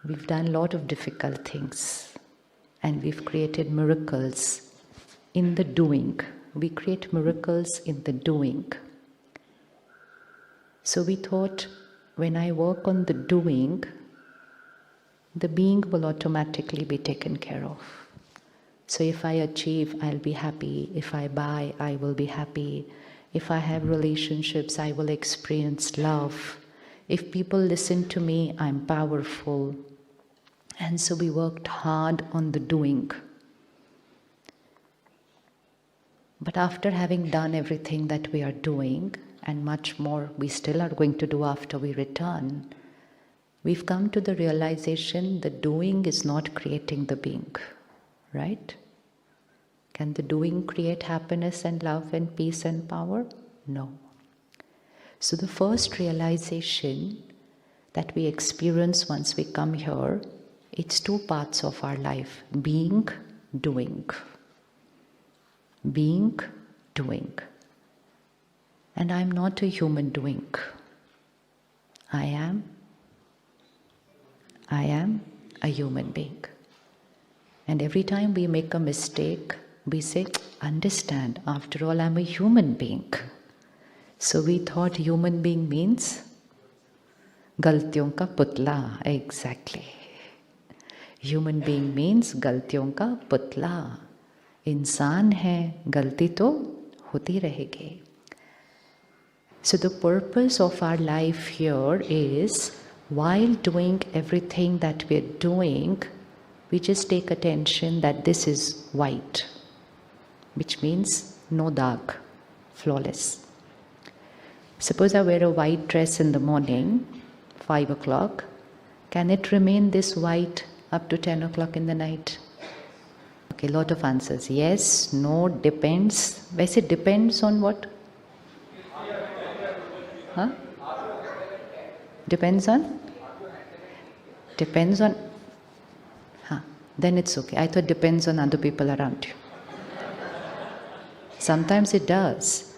We've done a lot of difficult things and we've created miracles in the doing. We create miracles in the doing. So we thought, when I work on the doing, the being will automatically be taken care of. So if I achieve, I'll be happy. If I buy, I will be happy. If I have relationships, I will experience love. If people listen to me, I'm powerful. And so we worked hard on the doing. But after having done everything that we are doing, and much more we still are going to do after we return, we've come to the realization the doing is not creating the being, right? Can the doing create happiness and love and peace and power? No. So the first realization that we experience once we come here, it's two parts of our life: being, doing. Being, doing. And I'm not a human doing. I am a human being. And every time we make a mistake, we say, understand, after all, I'm a human being. So we thought human being means galtiyon ka putla. Exactly. Human being means galtiyon ka putla. इंसान है, गलती तो होती रहेगी. So the purpose of our life here is, while doing everything that we're doing, we just take attention that this is white, which means no dark, flawless. Suppose I wear a white dress in the morning, 5 o'clock, can it remain this white up to 10 o'clock in the night? Okay, lot of answers. Yes, no, depends. It depends on what? Huh? Depends on? Depends on? Huh. Then it's okay. I thought depends on other people around you. Sometimes it does.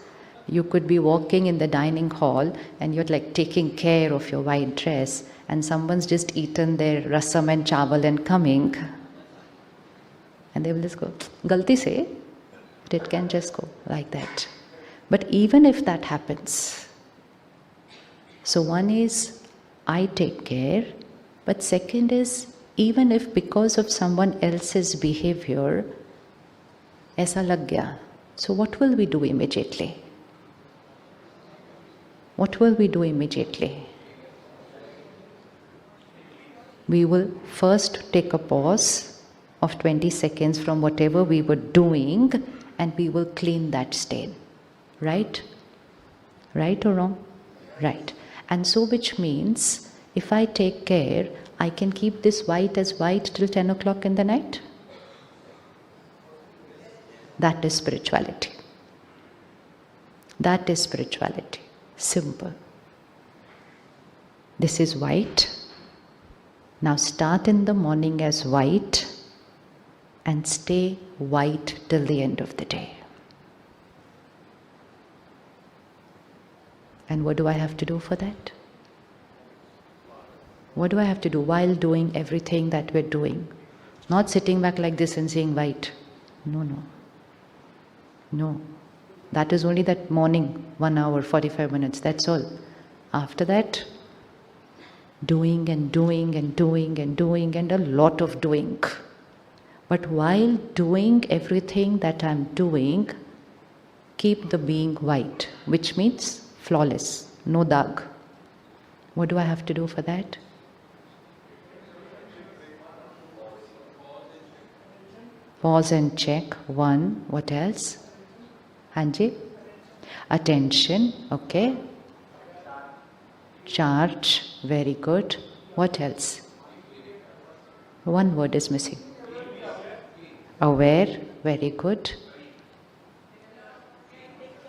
You could be walking in the dining hall and you're like taking care of your white dress and someone's just eaten their rasam and chawal and coming. And they will just go, galti se, but it can just go like that. But even if that happens, so one is, I take care, but second is, even if because of someone else's behavior, aisa lag gaya, so what will we do immediately? What will we do immediately? We will first take a pause of 20 seconds from whatever we were doing and we will clean that stain. Right? Right or wrong? Right. And so which means, if I take care, I can keep this white as white till 10 o'clock in the night? That is spirituality. That is spirituality. Simple. This is white. Now start in the morning as white and stay white till the end of the day. And what do I have to do for that? What do I have to do while doing everything that we're doing? Not sitting back like this and saying white. No, no. No. That is only that morning, 1 hour, 45 minutes, that's all. After that, doing and doing and doing and doing and a lot of doing. But while doing everything that I'm doing, keep the being white, which means flawless, no dark. What do I have to do for that? Pause and check. 1. What else? Hanji? Attention. Okay. Charge. Very good. What else? One word is missing. Aware. Very good.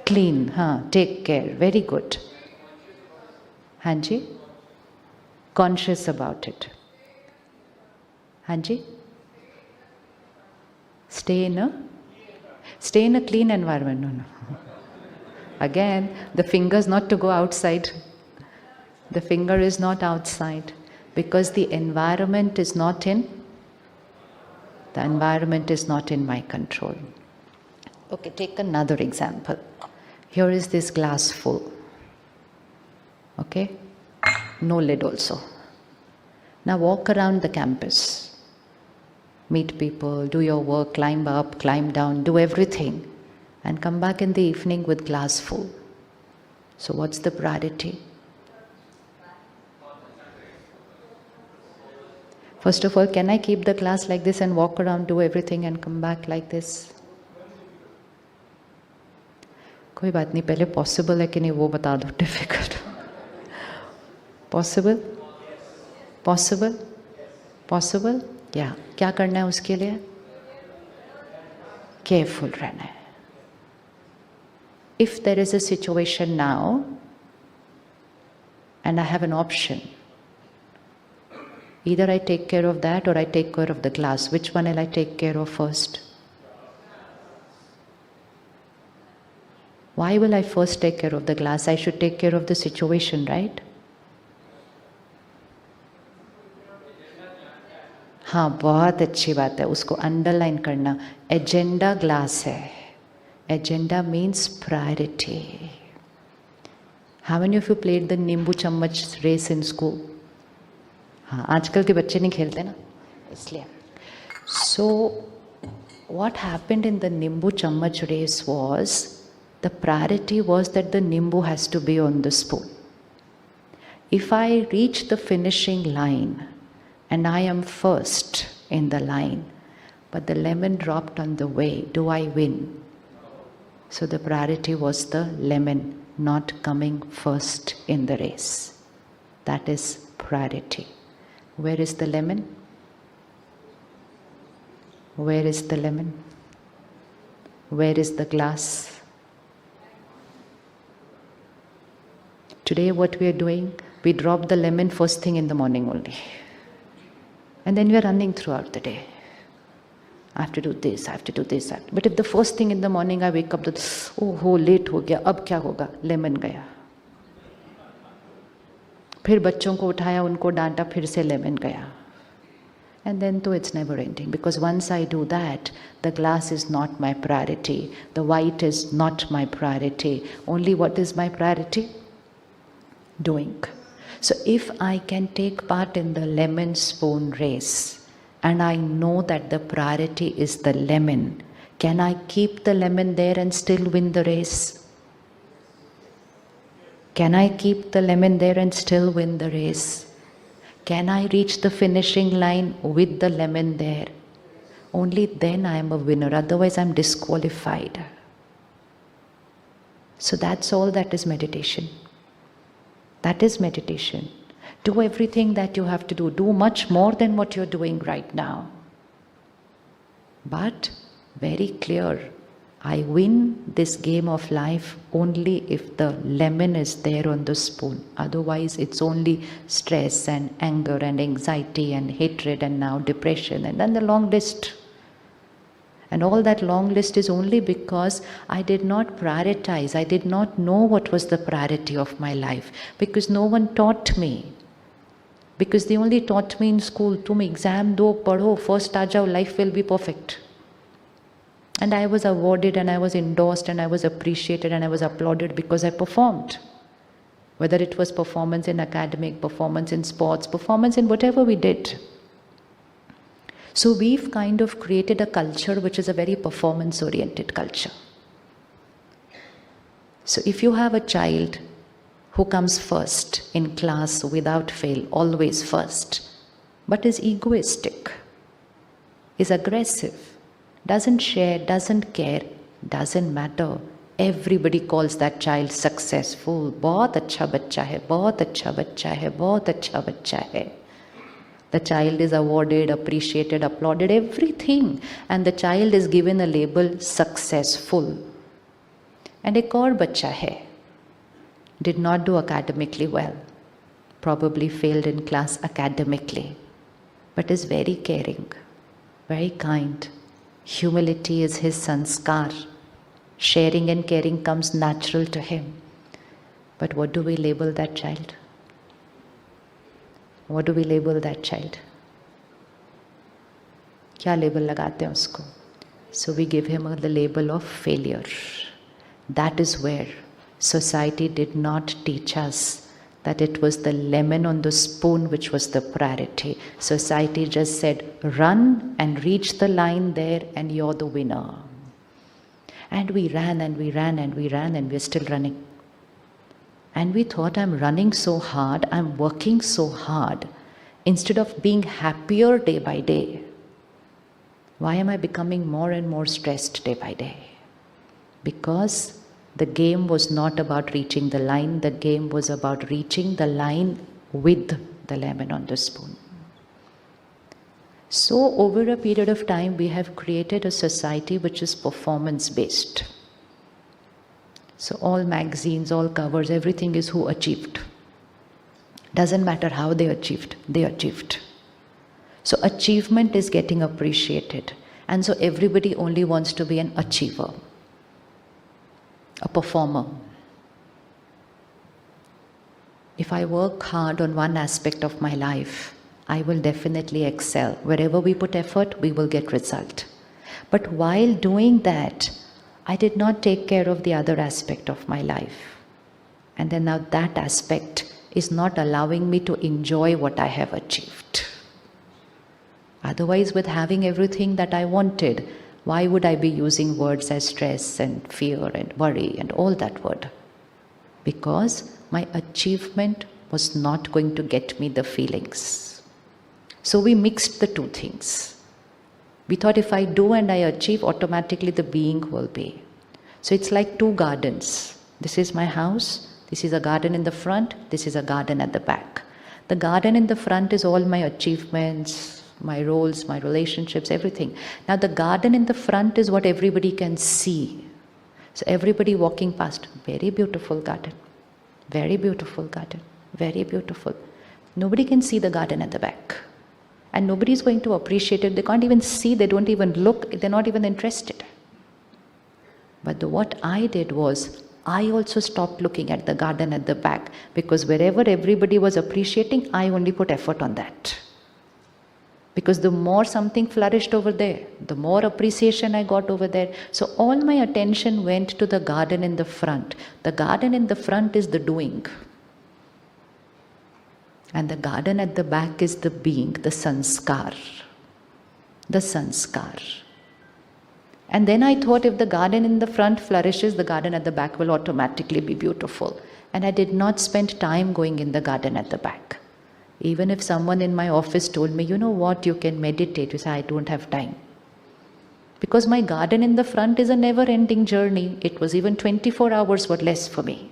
Clean. Take care. Very good. Hanji? Conscious about it. Hanji? Stay in a clean environment. No. Again, the finger's not to go outside. The finger is not outside. Because the environment is not in my control. Okay, take another example. Here is this glass full. Okay? No lid also. Now walk around the campus. Meet people, do your work, climb up, climb down, do everything. And come back in the evening with glass full. So what's the priority? First of all, can I keep the glass like this and walk around, do everything and come back like this? कोई बात नहीं, पहले possible है कि नहीं वो बता दो, difficult. Possible? Possible? Possible? Yeah. क्या करना है उसके लिए? Careful रहना है. If there is a situation now, and I have an option, either I take care of that or I take care of the glass. Which one will I take care of first? Why will I first take care of the glass? I should take care of the situation, right? हाँ, बहुत अच्छी बात है, उसको underline करना. Agenda glass है. Agenda means priority. How many of you played the नींबू चम्मच रेस in school? हाँ, आजकल के बच्चे नहीं खेलते ना, इसलिए. So what happened in the नींबू चम्मच race was, the priority was that the nimbu has to be on the spoon. If I reach the finishing line and I am first in the line, but the lemon dropped on the way, do I win? So the priority was the lemon, not coming first in the race. That is priority. Where is the lemon? Where is the lemon? Where is the glass? Today what we are doing, we drop the lemon first thing in the morning only. And then we are running throughout the day. I have to do this, I have to do this. But if the first thing in the morning I wake up, oh, late ho gaya, ab kya hoga? Lemon gaya. फिर बच्चों को उठाया, उनको डांटा, फिर से lemon गया. And then though it's never ending, because once I do that, the glass is not my priority. The white is not my priority. Only what is my priority? Doing. So if I can take part in the lemon spoon race, and I know that the priority is the lemon, can I keep the lemon there and still win the race? Can I keep the lemon there and still win the race? Can I reach the finishing line with the lemon there? Only then I am a winner, otherwise I am disqualified. So that's all that is meditation. That is meditation. Do everything that you have to do. Do much more than what you're doing right now. But very clear, I win this game of life only if the lemon is there on the spoon. Otherwise, it's only stress and anger and anxiety and hatred and now depression and then the long list. And all that long list is only because I did not prioritize. I did not know what was the priority of my life because no one taught me. Because they only taught me in school, tum exam do, padho, first aa jao, life will be perfect. And I was awarded and I was endorsed and I was appreciated and I was applauded because I performed. Whether it was performance in academic, performance in sports, performance in whatever we did. So we've kind of created a culture which is a very performance-oriented culture. So if you have a child who comes first in class without fail, always first, but is egoistic, is aggressive, doesn't share, doesn't care, doesn't matter. Everybody calls that child successful. बहुत अच्छा बच्चा है, बहुत अच्छा बच्चा है, बहुत अच्छा बच्चा है. The child is awarded, appreciated, applauded, everything. And the child is given a label successful. And एक और बच्चा है, did not do academically well, probably failed in class academically, but is very caring, very kind. Humility is his sanskar. Sharing and caring comes natural to him. But what do we label that child? what do we label that child? क्या label लगाते हैं उसको? So we give him the label of failure. That is where society did not teach us that it was the lemon on the spoon which was the priority. Society just said, run and reach the line there and you're the winner. And we ran and we ran and we ran and we're still running. And we thought, I'm running so hard, I'm working so hard. Instead of being happier day by day, why am I becoming more and more stressed day by day? Because the game was not about reaching the line, the game was about reaching the line with the lemon on the spoon. So over a period of time, we have created a society which is performance-based. So all magazines, all covers, everything is who achieved. Doesn't matter how they achieved, they achieved. So achievement is getting appreciated. And so everybody only wants to be an achiever, a performer. If I work hard on one aspect of my life, I will definitely excel. Wherever we put effort, we will get result. But while doing that, I did not take care of the other aspect of my life. And then now that aspect is not allowing me to enjoy what I have achieved. Otherwise, with having everything that I wanted, why would I be using words as stress and fear and worry and all that word? Because my achievement was not going to get me the feelings. So we mixed the two things. We thought if I do and I achieve, automatically the being will be. So it's like two gardens. This is my house. This is a garden in the front. This is a garden at the back. The garden in the front is all my achievements, my roles, my relationships, everything. Now the garden in the front is what everybody can see. So everybody walking past, very beautiful garden, very beautiful garden, very beautiful. Nobody can see the garden at the back. And nobody is going to appreciate it. They can't even see, they don't even look, they're not even interested. But what I did was, I also stopped looking at the garden at the back, because wherever everybody was appreciating, I only put effort on that. Because the more something flourished over there, the more appreciation I got over there. So all my attention went to the garden in the front. The garden in the front is the doing. And the garden at the back is the being, the sanskar. The sanskar. And then I thought if the garden in the front flourishes, the garden at the back will automatically be beautiful. And I did not spend time going in the garden at the back. Even if someone in my office told me, you know what, you can meditate, you say, I don't have time. Because my garden in the front is a never-ending journey. It was even 24 hours or less for me.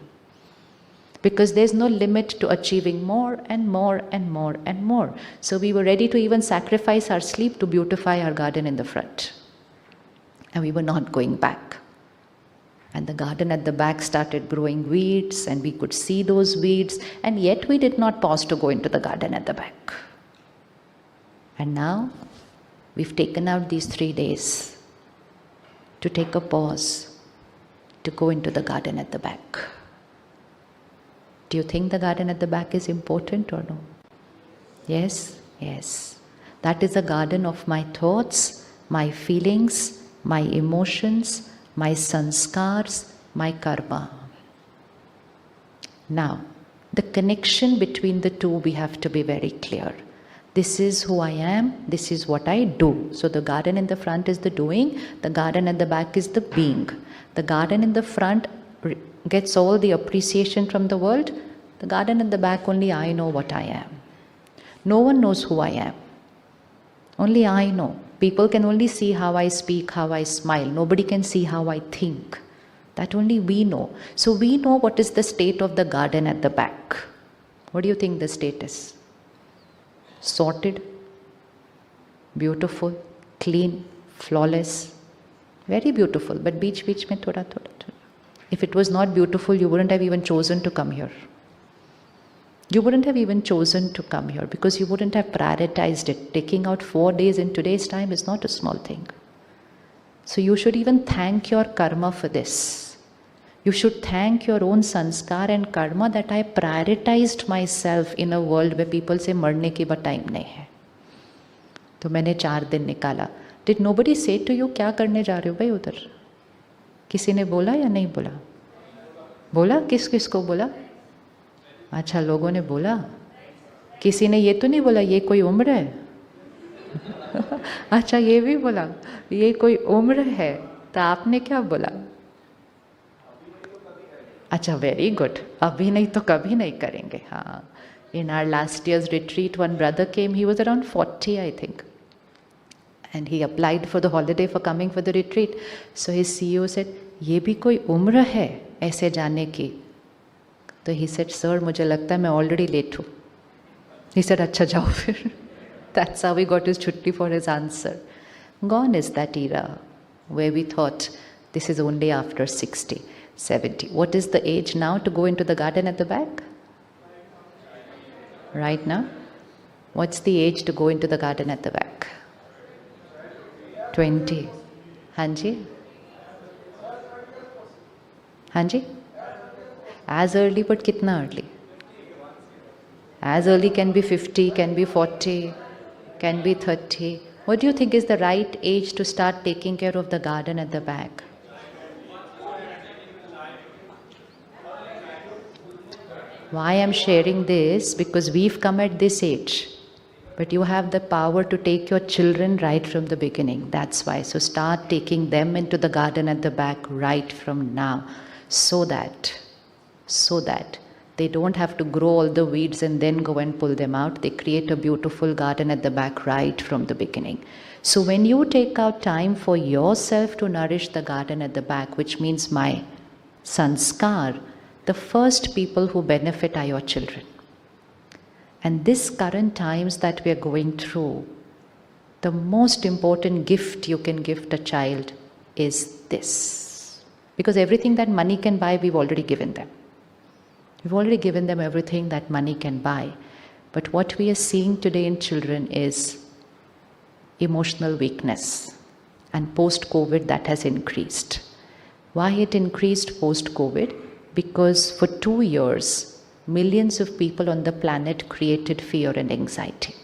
Because there's no limit to achieving more and more and more and more. So we were ready to even sacrifice our sleep to beautify our garden in the front. And we were not going back. And the garden at the back started growing weeds, and we could see those weeds, and yet we did not pause to go into the garden at the back. And now we've taken out these 3 days to take a pause, to go into the garden at the back. Do you think the garden at the back is important or no? Yes? Yes. That is a garden of my thoughts, my feelings, my emotions, my sanskars, my karma. Now, the connection between the two, we have to be very clear. This is who I am, this is what I do. So the garden in the front is the doing, the garden at the back is the being. The garden in the front gets all the appreciation from the world. The garden at the back, only I know what I am. No one knows who I am. Only I know. People can only see how I speak, how I smile. Nobody can see how I think. That only we know. So we know what is the state of the garden at the back. What do you think the state is? Sorted, beautiful, clean, flawless. Very beautiful, but beech mein thoda thoda. If it was not beautiful, you wouldn't have even chosen to come here. You wouldn't have even chosen to come here because you wouldn't have prioritized it. Taking out 4 days in today's time is not a small thing. So you should even thank your karma for this. You should thank your own sanskar and karma that I prioritized myself in a world where people say मरने की बा time नहीं है. तो मैंने 4 दिन निकाला. Did nobody say to you क्या करने जा रहे हो भाई उधर? किसी ने बोला या नहीं बोला? बोला? किस किस को बोला? अच्छा, लोगों ने बोला. किसी ने ये तो नहीं बोला ये कोई उम्र है? अच्छा, ये भी बोला ये कोई उम्र है. तो आपने क्या बोला? अच्छा, वेरी गुड. अभी नहीं तो कभी नहीं करेंगे. हाँ. In our last year's retreat, one brother came. He was around 40, I think. And he applied for the holiday for coming for the retreat. So his CEO said, ये भी कोई उम्र है ऐसे जाने की? तो he said, sir, मुझे लगता है मैं already late हूँ. He said, अच्छा जाओ फिर. That's how we got his छुट्टी for his answer. Gone is that era where we thought this is only after 60, 70. What is the age now to go into the garden at the back? Right now? What's the age to go into the garden at the back? 20. Hanji? Hanji? As early, but kitna early? As early can be 50, can be 40, can be 30. What do you think is the right age to start taking care of the garden at the back? Why I'm sharing this? Because we've come at this age. But you have the power to take your children right from the beginning. That's why. So start taking them into the garden at the back right from now. So that they don't have to grow all the weeds and then go and pull them out. They create a beautiful garden at the back right from the beginning. So when you take out time for yourself to nourish the garden at the back, which means my sanskar, the first people who benefit are your children. And this current times that we are going through, the most important gift you can gift a child is this. Because everything that money can buy, we've already given them. We've already given them everything that money can buy. But what we are seeing today in children is emotional weakness. And post-COVID, that has increased. Why it increased post-COVID? Because for 2 years, millions of people on the planet created fear and anxiety.